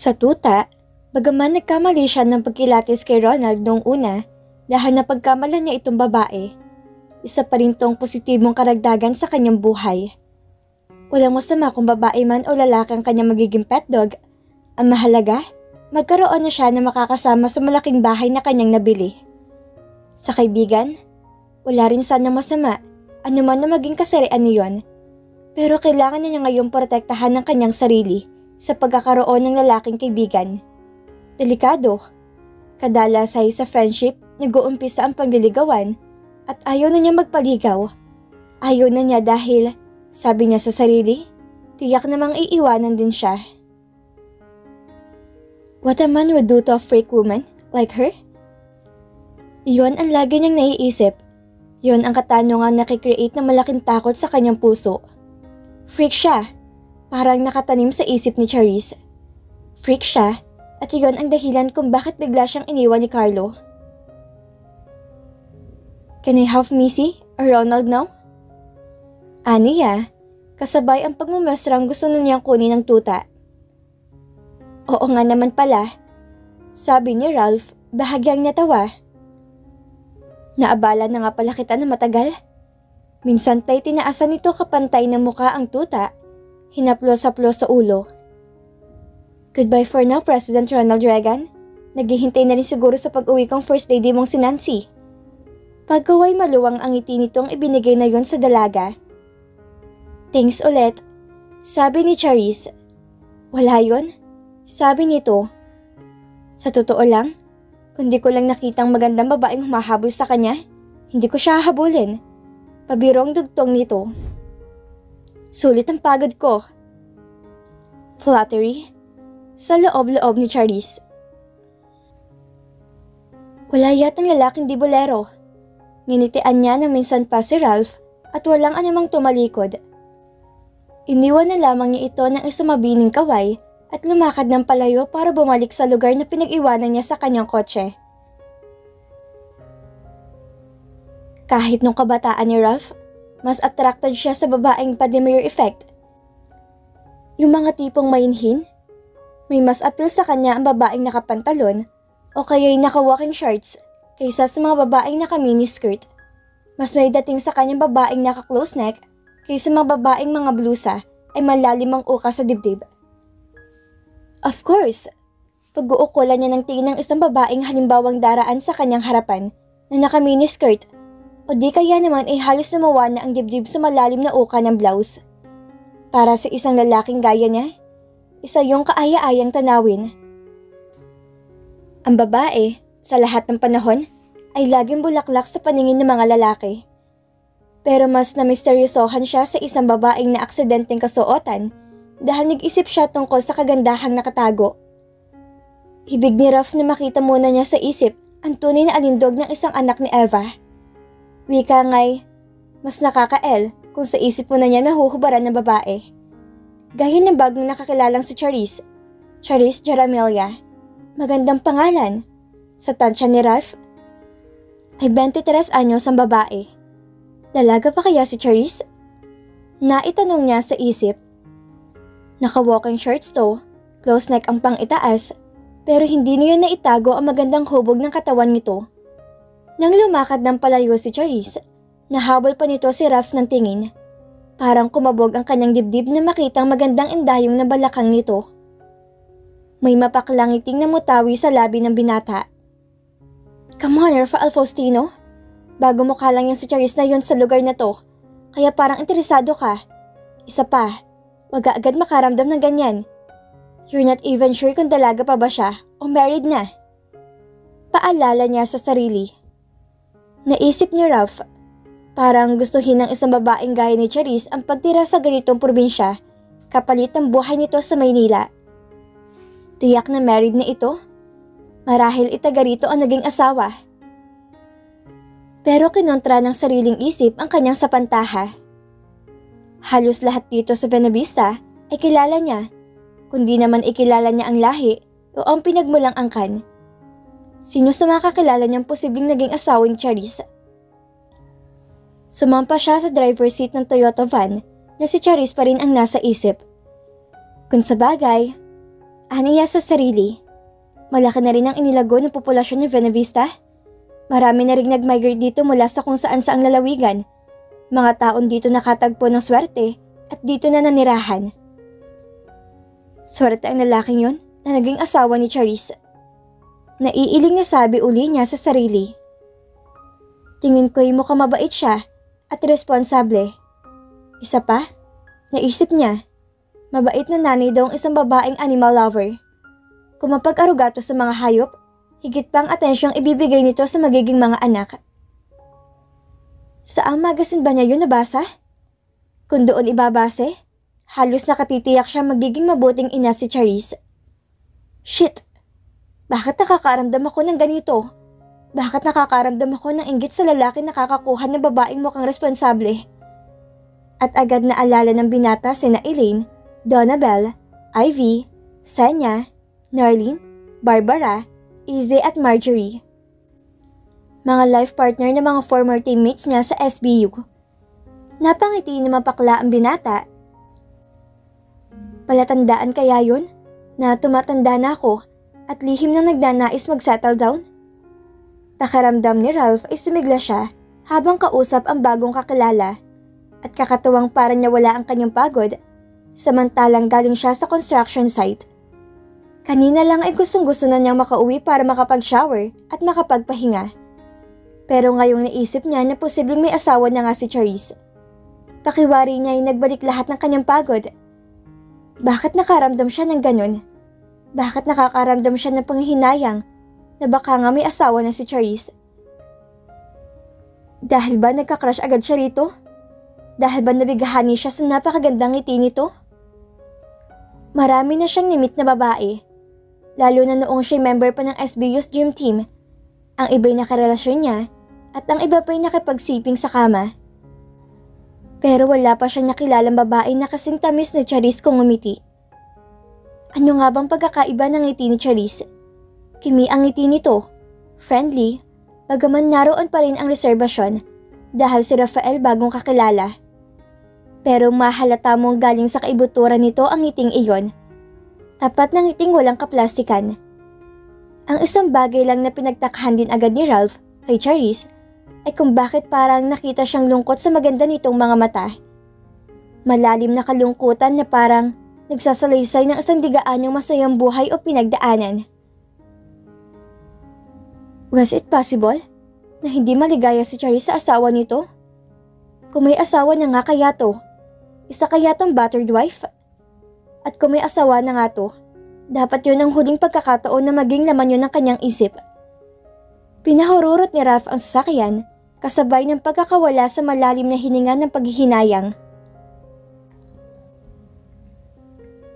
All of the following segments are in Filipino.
Sa tuta, bagaman nagkamali siya ng pagkilatis kay Ronald noong una dahil napagkamalan niya itong babae, isa pa rin tong positibong karagdagan sa kanyang buhay. Walang masama kung babae man o lalaki ang kanyang magiging pet dog. Ang mahalaga, magkaroon na siya na makakasama sa malaking bahay na kanyang nabili. Sa kaibigan, wala rin sana masama, anuman na maging kasarian niyon. Pero kailangan na niya ngayon protektahan ng kanyang sarili sa pagkakaroon ng lalaking kaibigan. Delikado. Kadalas ay sa friendship, nag-uumpisa ang pagliligawan at ayaw na niya magpaligaw. Ayaw na niya dahil, sabi niya sa sarili, tiyak namang iiwanan din siya. What a man would do to a freak woman like her? Iyon ang lagi niyang naiisip. Iyon ang katanungan na nakikreate ng malaking takot sa kanyang puso. Freak siya, parang nakatanim sa isip ni Charisse. Freak siya, at iyon ang dahilan kung bakit bigla siyang iniwan ni Carlo. Can I have Missy or Ronald now? Aniya, kasabay ang pagmumesrang gusto na niyang kunin ng tuta. Oo nga naman pala, sabi ni Ralph, bahagyang natawa. Naabala na nga pala kita na matagal. Minsan pa'y tinaasan nito kapantay na mukha ang tuta, hinaplos-haplos sa ulo. Goodbye for now, President Ronald Reagan. Naghihintay na rin siguro sa pag-uwi kong first lady mong si Nancy. Pagkaway maluwang ang ngiti nitong ibinigay na yon sa dalaga. Thanks ulit, sabi ni Charisse. Wala yon, sabi nito. Sa totoo lang, kung di ko lang nakitang magandang babaeng humahabol sa kanya, hindi ko siya hahabulin. Pabirong dugtong nito. Sulit ang pagod ko. Flattery, sa loob-loob ni Charisse. Wala yatang lalaking di bolero. Nginitian niya na minsan pa si Ralph at walang anumang tumalikod. Iniwan na lamang niya ito ng isang mabining kaway at lumakad ng palayo para bumalik sa lugar na pinag-iwanan niya sa kanyang kotse. Kahit nung kabataan ni Ralph, mas attracted siya sa babaeng pa-demure effect. Yung mga tipong mainhin, may mas appeal sa kanya ang babaeng nakapantalon o kaya'y naka-walking shorts kaysa sa mga babaeng naka-mini skirt. Mas may dating sa kanyang babaeng naka-close neck kaysa mga babaeng mga blusa ay malalim ang uka sa dibdib. Of course, pag-uukulan niya ng tingin ng isang babaeng halimbawang daraan sa kanyang harapan na naka-mini skirt o di kaya naman ay halos lumawa na ang dibdib sa malalim na uka ng blouse. Para sa isang lalaking gaya niya, isa yung kaaya-ayang tanawin. Ang babae, sa lahat ng panahon, ay laging bulaklak sa paningin ng mga lalaki. Pero mas na-misteryosohan siya sa isang babaeng na aksidenteng kasuotan dahil nag-isip siya tungkol sa kagandahang nakatago. Ibig ni Ralph na makita muna niya sa isip ang tunay na alindog ng isang anak ni Eva. Wika nga'y, mas nakaka-el kung sa isip mo na niya nahuhubaran ng babae. Gaya ng bagong nakakilalang si Charisse, Charisse Jaramelia. Magandang pangalan. Sa tansya ni Ralph, ay 23 anyos ang babae. Dalaga pa kaya si Charisse? Naitanong niya sa isip. Naka-walking shorts to, close neck ang pang-itaas, pero hindi niya naitago ang magandang hubog ng katawan nito. Nang lumakad ng palayo si Charisse, nahabol pa nito si Ralph ng tingin. Parang kumabog ang kanyang dibdib na makitang magandang indayong na balakang nito. May mapaklangiting na mutawi sa labi ng binata. Come on, Rafael Faustino. Bago mukha lang yan si Charisse na yun sa lugar na to, kaya parang interesado ka. Isa pa, wag agad makaramdam ng ganyan. You're not even sure kung dalaga pa ba siya o married na. Paalala niya sa sarili. Naisip ni Ralph, parang gustuhin ng isang babaeng gaya ni Charisse ang pagtira sa ganitong probinsya, kapalit ng buhay nito sa Maynila. Tiyak na married na ito. Marahil itaga rito ang naging asawa. Pero kinontra ng sariling isip ang kanyang sapantaha. Halos lahat dito sa Buenavista ay kilala niya, kundi naman ikilala niya ang lahi o ang pinagmulang angkan. Sino sa mga kakilala niyang posibleng naging asawa ni Charisse? Sumampa siya sa driver's seat ng Toyota van na si Charisse pa rin ang nasa isip. Kung sa bagay, Aniya sa sarili. Malaki na rin ang inilago ng populasyon ng Buena Vista. Marami na rin nag-migrate dito mula sa kung saan saang lalawigan. Mga taon dito nakatagpo ng swerte at dito na nanirahan. Swerte ang lalaking yon na naging asawa ni Charisse. Naiiling na sabi uli niya sa sarili. Tingin ko'y mukhang mabait siya at responsable. Isa pa, naisip niya, mabait na nanay daw ang isang babaeng animal lover. Kung mapag-arugato sa mga hayop, higit pang atensyong ibibigay nito sa magiging mga anak. Saang magasin ba niya yun nabasa? Kung doon ibabase, halos nakatitiyak siya magiging mabuting ina si Charisse. Shit! Bakit nakakaramdam ako ng ganito? Bakit nakakaramdam ako ng inggit sa lalaki nakakakuha ng babaeng mukhang responsable? At agad na alala ng binata sina Elaine, Donabelle, Ivy, Senya, Norlene, Barbara, Izzy at Marjorie. Mga life partner ng mga former teammates niya sa SBU. Napangiti na mapakla ang binata. Palatandaan kaya yun na tumatanda na ako at lihim na nagnanais mag-settle down? Pakiramdam ni Ralph ay sumigla siya habang kausap ang bagong kakilala at kakatuwang para niya wala ang kanyang pagod samantalang galing siya sa construction site. Kanina lang ay gustong-gusto na niyang makauwi para makapag-shower at makapagpahinga. Pero ngayong naisip niya na posibleng may asawa na nga si Charisse. Pakiwari niya ay nagbalik lahat ng kanyang pagod. Bakit nakaramdam siya ng ganun? Bakit nakakaramdam siya ng panghihinayang na baka nga may asawa na si Charisse? Dahil ba nagka-crush agad siya rito? Dahil ba nabigahani siya sa napakagandang ngiti nito? Marami na siyang nimit na babae. Lalo na noong siya'y member pa ng SBU's Dream Team. Ang iba'y nakarelasyon niya at ang iba pa'y nakipagsiping sa kama. Pero wala pa siyang nakilalang babae na kasing tamis ni Charisse kung ngumiti. Ano nga bang pagkakaiba ng ngiti ni Charisse? Kimi ang ngiti nito, friendly, bagaman naroon pa rin ang reserbasyon dahil si Rafael bagong kakilala. Pero mahalata mong galing sa kaibuturan nito ang ngiting iyon. Tapat na ngiting walang kaplastikan. Ang isang bagay lang na pinagtakhan din agad ni Ralph kay Charisse ay kung bakit parang nakita siyang lungkot sa maganda nitong mga mata. Malalim na kalungkutan na parang nagsasalaysay ng isang digaanyong masayang buhay o pinagdaanan. Was it possible na hindi maligaya si Charisse sa asawa nito? Kung may asawa na nga kaya to, isa kaya tong battered wife? At kung may asawa na nga to, dapat yun ang huling pagkakataon na maging laman yun ng kanyang isip. Pinahururot ni Ralph ang sasakyan kasabay ng pagkakawala sa malalim na hininga ng paghihinayang.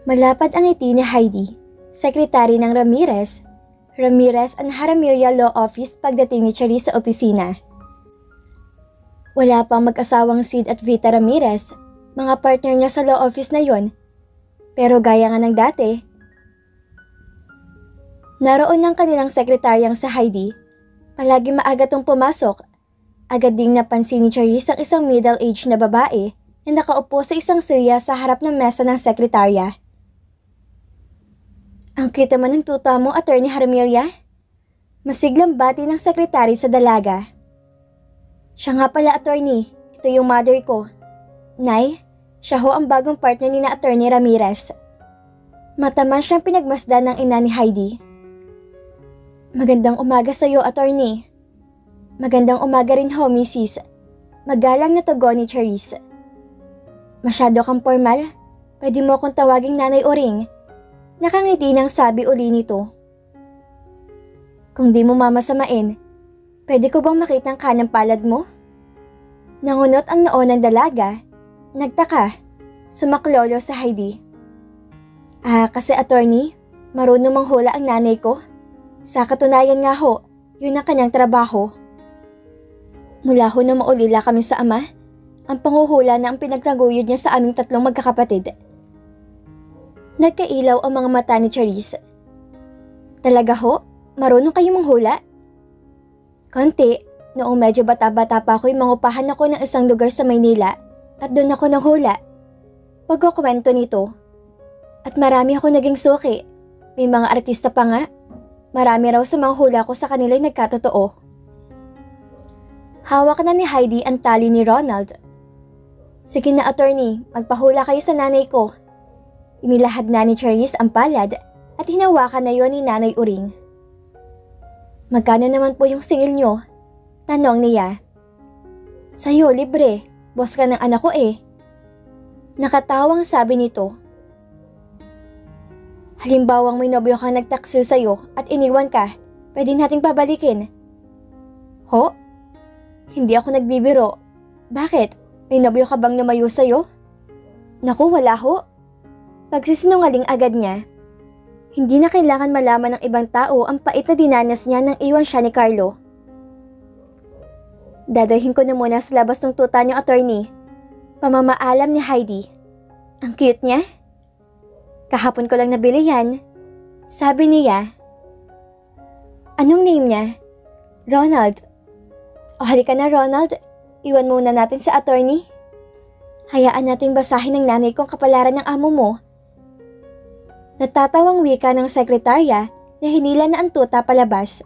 Malapad ang ngiti ni Heidi, sekretary ng Ramirez and Jaramillo Law Office pagdating ni Charisse sa opisina. Wala pang mag-asawang Sid at Vita Ramirez, mga partner niya sa law office na yon. Pero gaya nga ng dati, naroon ang kanilang sekretaryang sa Heidi. Palagi maaga tong pumasok. Agad ding napansin ni Charisse ang isang middle-aged na babae na nakaupo sa isang silya sa harap ng mesa ng sekretarya. Ang cute naman ng tuta mo, Attorney Jaramillo. Masiglang bati ng sekretary sa dalaga. Siya nga pala, Attorney. Ito yung mother ko. Nay, siya ho ang bagong partner ni na Attorney Ramirez. Mataman siyang pinagmasdan ng ina ni Heidi. Magandang umaga sa iyo, Attorney. Magandang umaga rin ho, Mrs. Magalang na tugon ni Charisse. Masyado kang formal? Pwede mo akong tawaging nanay o ring? Nakangiti nang sabi uli nito. Kung di mo mamasamain, pwede ko bang makita ang kanang palad mo? Nangunot ang noo ng dalaga. Nagtaka. Sumaklolo sa Heidi. Kasi Attorney, marunong manghula ang nanay ko. Sa katunayan nga ho, yun ang kanyang trabaho. Mula ho na maulila kami sa ama, ang panguhula na ang pinagtaguyod niya sa aming tatlong magkakapatid. Nagkailaw ang mga mata ni Charisse. Talaga ho? Marunong kayo manghula? Konti, noong medyo bata-bata pa ako'y mangupahan ako ng isang lugar sa Maynila at doon ako nanghula. Pagkukwento nito. At marami ako naging suki. May mga artista pa nga. Marami raw sa mga hula ko sa kanila'y nagkatotoo. Hawak na ni Heidi ang tali ni Ronald. Sige na, attorney, magpahula kayo sa nanay ko. Inilahad na ni Charisse ang palad at hinawakan na yon ni Nanay Uring. Magkano naman po yung singil nyo? Tanong niya. Sa'yo, libre. Boss ka ng anak ko eh. Nakatawang sabi nito. Halimbawang may nobyo kang nagtaksil sa'yo at iniwan ka, pwede nating pabalikin. Ho? Hindi ako nagbibiro. Bakit? May nobyo ka bang lumayo sa'yo? Naku, wala ho. Pagsisinungaling agad niya. Hindi na kailangan malaman ng ibang tao ang pait na dinanas niya nang iwan siya ni Carlo. Dadalhin ko na muna sa labas ng tuta niyo, attorney. Pamamaalam ni Heidi. Ang cute niya. Kahapon ko lang nabili yan. Sabi niya. Anong name niya? Ronald. O halika na, Ronald. Iwan muna natin sa attorney. Hayaan nating basahin ng nanay kong kapalaran ng amo mo. Natatawang wika ng sekretarya na hinila na ang tuta palabas.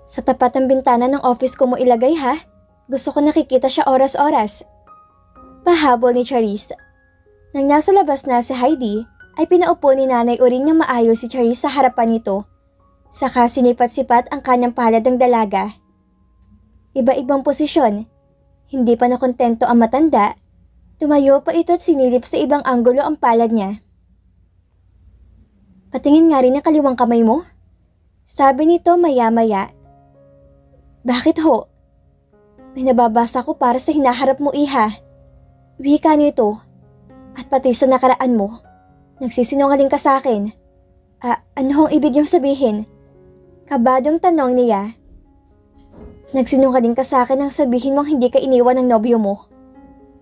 Sa tapat ng bintana ng office ko mo ilagay ha? Gusto ko nakikita siya oras-oras. Pahabol ni Charisse. Nang nasa labas na si Heidi, ay pinaupo ni Nanay Uring na maayos si Charisse sa harapan nito. Saka sinipat-sipat ang kanyang palad ng dalaga. Iba-ibang posisyon. Hindi pa nakontento ang matanda. Tumayo pa ito at sinilip sa ibang anggulo ang palad niya. Patingin nga rin ang kaliwang kamay mo. Sabi nito maya-maya. Bakit ho? May nababasa ko para sa hinaharap mo, iha. Wika nito. At pati sa nakaraan mo. Nagsisinungaling ka sa akin. Ano hong ibig niyong sabihin? Kabadong tanong niya. Nagsinungaling ka sa akin nang sabihin mong hindi ka iniwan ng nobyo mo.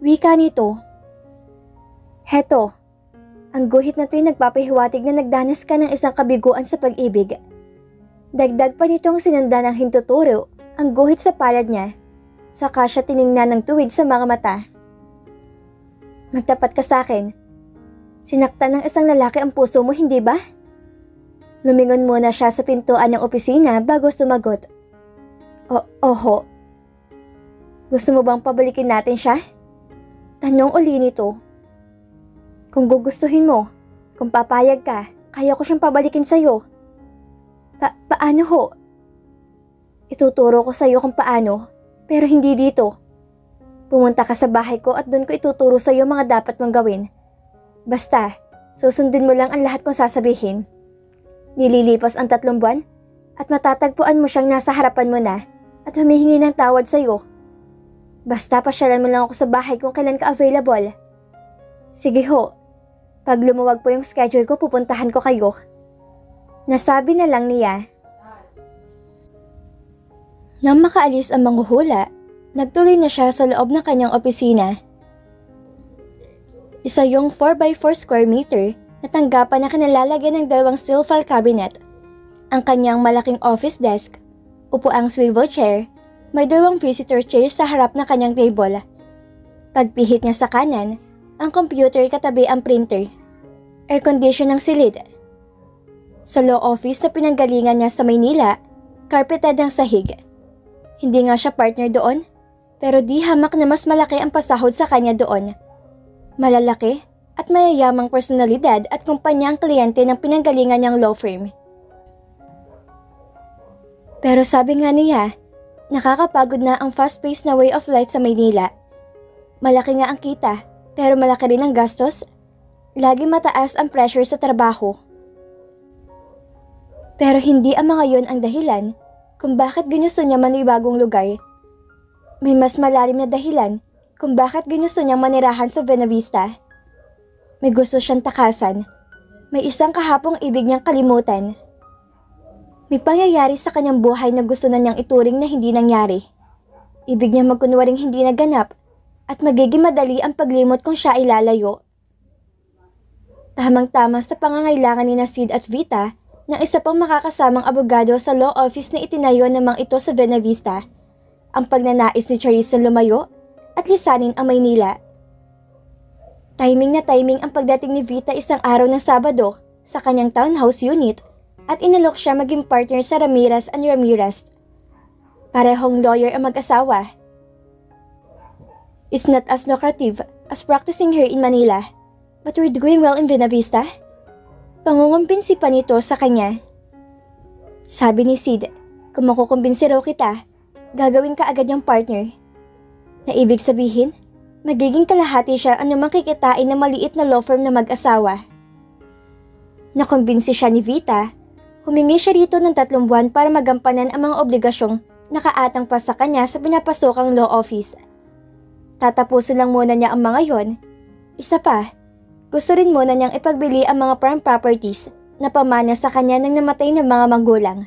Wika nito. Heto. Ang guhit na to'y nagpapahiwatig na nagdanas ka ng isang kabiguan sa pag-ibig. Dagdag pa nitong sinanda ng hintuturo ang guhit sa palad niya. Saka siya tiningnan ng tuwid sa mga mata. Magtapat ka sa akin. Sinaktan ng isang lalaki ang puso mo, hindi ba? Lumingon muna siya sa pintuan ng opisina bago sumagot. Oho. Gusto mo bang pabalikin natin siya? Tanong uli nito. Kung gugustuhin mo, kung papayag ka, kaya ko siyang pabalikin sa'yo. Paano ho? Ituturo ko sa'yo kung paano, pero hindi dito. Pumunta ka sa bahay ko at doon ko ituturo sa'yo mga dapat mong gawin. Basta, susundin mo lang ang lahat kong sasabihin. Nililipas ang 3 buwan at matatagpuan mo siyang nasa harapan mo na at humihingi ng tawad sa'yo. Basta pasyalan mo lang ako sa bahay kung kailan ka available. Sige ho. Pag lumuwag po yung schedule ko, pupuntahan ko kayo. Nasabi na lang niya. Nang makaalis ang manghuhula, nagtuloy na siya sa loob ng kanyang opisina. Isa yung 4x4 square meter na tanggapan na kinalalagyan ng 2 steel file cabinet. Ang kanyang malaking office desk, upuang swivel chair, may 2 visitor chairs sa harap ng kanyang table. Pagpihit niya sa kanan, ang computer katabi ang printer. Air condition ng silid. Sa law office na pinanggalingan niya sa Maynila, carpeted ang sahig. Hindi nga siya partner doon, pero di hamak na mas malaki ang pasahod sa kanya doon. Malalaki at mayayamang personalidad at kumpanya ang kliyente ng pinanggalingan niyang law firm. Pero sabi nga niya, nakakapagod na ang fast-paced na way of life sa Maynila. Malaki nga ang kita, pero malaki rin ang gastos. Lagi mataas ang pressure sa trabaho. Pero hindi ang mga yon ang dahilan kung bakit ginusto niya manibagong lugar. May mas malalim na dahilan kung bakit ginusto niyang manirahan sa Buenavista. May gusto siyang takasan. May isang kahapong ibig niyang kalimutan. May pangyayari sa kanyang buhay na gusto na niyang ituring na hindi nangyari. Ibig niya magkunwaring hindi naganap at magiging madali ang paglimot kung siya ay lalayo. Tamang-tama sa pangangailangan ni Sid at Vita ng isa pang makakasamang abogado sa law office na itinayo namang ito sa Buenavista, ang pagnanais ni Charisse na lumayo at lisanin ang Maynila. Timing na timing ang pagdating ni Vita isang araw ng Sabado sa kanyang townhouse unit at inalok siya maging partner sa Ramirez and Ramirez. Parehong lawyer ang mag-asawa. It's not as lucrative as practicing here in Manila, but we're doing well in Buena Vista. Pangungumbinsi pa nito sa kanya. Sabi ni Sid, kung makukumbinsi raw kita, gagawin ka agad yung partner. Na ibig sabihin, magiging kalahati siya anumang kikitain ng maliit na law firm na mag-asawa. Nakumbinsi siya ni Vita, humingi siya rito ng 3 buwan para magampanan ang mga obligasyong nakaatang pa sa kanya sa pinapasokang law office. Tatapusin lang muna niya ang mga yon. Isa pa, gusto rin muna niyang ipagbili ang mga prime properties na pamana sa kanya ng namatay na mga magulang.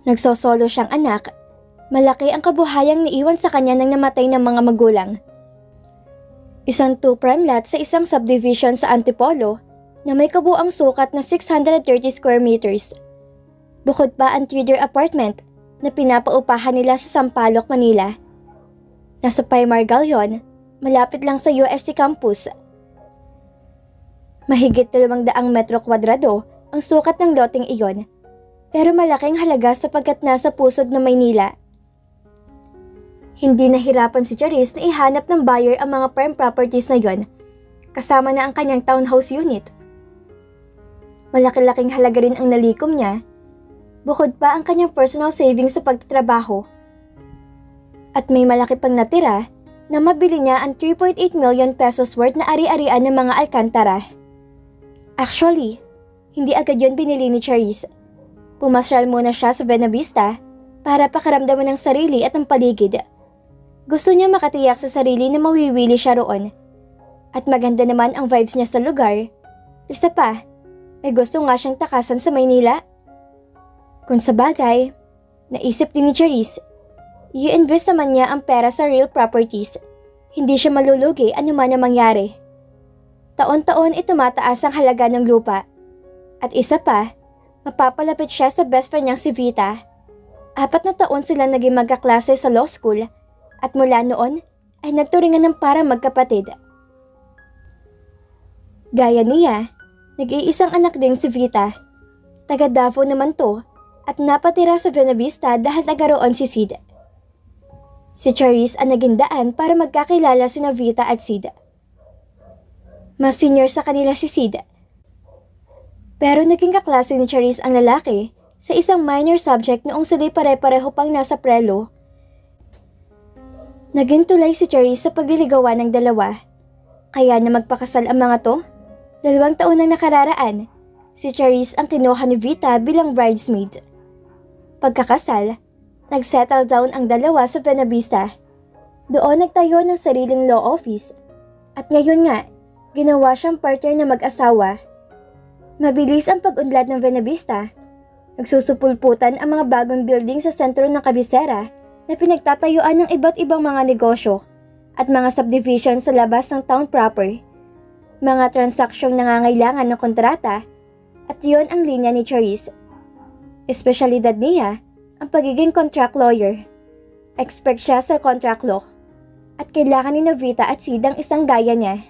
Nagsosolo siyang anak. Malaki ang kabuhayang niiwan sa kanya ng namatay ng mga magulang. Isang 2 prime lot sa isang subdivision sa Antipolo na may kabuang sukat na 630 square meters. Bukod pa ang Tudor apartment na pinapaupahan nila sa Sampaloc, Manila. Nasa Paymar Galyon, malapit lang sa UST campus. Mahigit 200 metro kwadrado ang sukat ng loteng iyon, pero malaking halaga sapagkat nasa pusod ng Maynila. Hindi nahirapan si Charis na ihanap ng buyer ang mga prime properties na yon, kasama na ang kanyang townhouse unit. Malaki-laking halaga rin ang nalikom niya, bukod pa ang kanyang personal savings sa pagtatrabaho. At may malaki pang natira na mabili niya ang 3.8 million pesos worth na ari-arian ng mga Alcantara. Actually, hindi agad yon binili ni Charis. Pumasyal muna siya sa Buena Vista para pakaramdaman ng sarili at ang paligid. Gusto niya makatiyak sa sarili na mawiwili siya roon. At maganda naman ang vibes niya sa lugar. Isa pa, may gusto nga siyang takasan sa Maynila. Kung sa bagay, naisip din ni Charis, i-invest naman niya ang pera sa real properties. Hindi siya malulugi anuman ang mangyari. Taon-taon tumataas ang halaga ng lupa. At isa pa, mapapalapit siya sa best friend niyang si Vita. 4 na taon sila naging magkaklase sa law school. At mula noon ay nagturingan ng parang magkapatid. Gaya niya, nag-iisang anak din si Vita. Taga Davao naman to at napatira sa Buena Vista dahil nagkaroon si Sid. Si Charis ang naging daan para magkakilala sina Vita at Sid. Mas senior sa kanila si Sid. Pero naging kaklase ni Charis ang lalaki sa isang minor subject noong sila'y pare-pareho pang nasa prelo. Naging tulay si Charis sa pagliligawan ng dalawa. Kaya na magpakasal ang mga to, 2 taon nang nakararaan, si Charis ang kinuha ni Vita bilang bridesmaid. Pagkakasal, nagsettle down ang dalawa sa Buena Vista. Doon nagtayo ng sariling law office. At ngayon nga, ginawa siyang partner na mag-asawa. Mabilis ang pag-unlad ng Buena Vista. Nagsusupulputan ang mga bagong building sa sentro ng kabisera na pinagtatayuan ng iba't ibang mga negosyo at mga subdivision sa labas ng town proper. Mga transaksyong nangangailangan ng kontrata at yon ang linya ni Charis. Espesyalidad niya ang pagiging contract lawyer. Expert siya sa contract law at kailangan ni Vita at Sid ang isang gaya niya.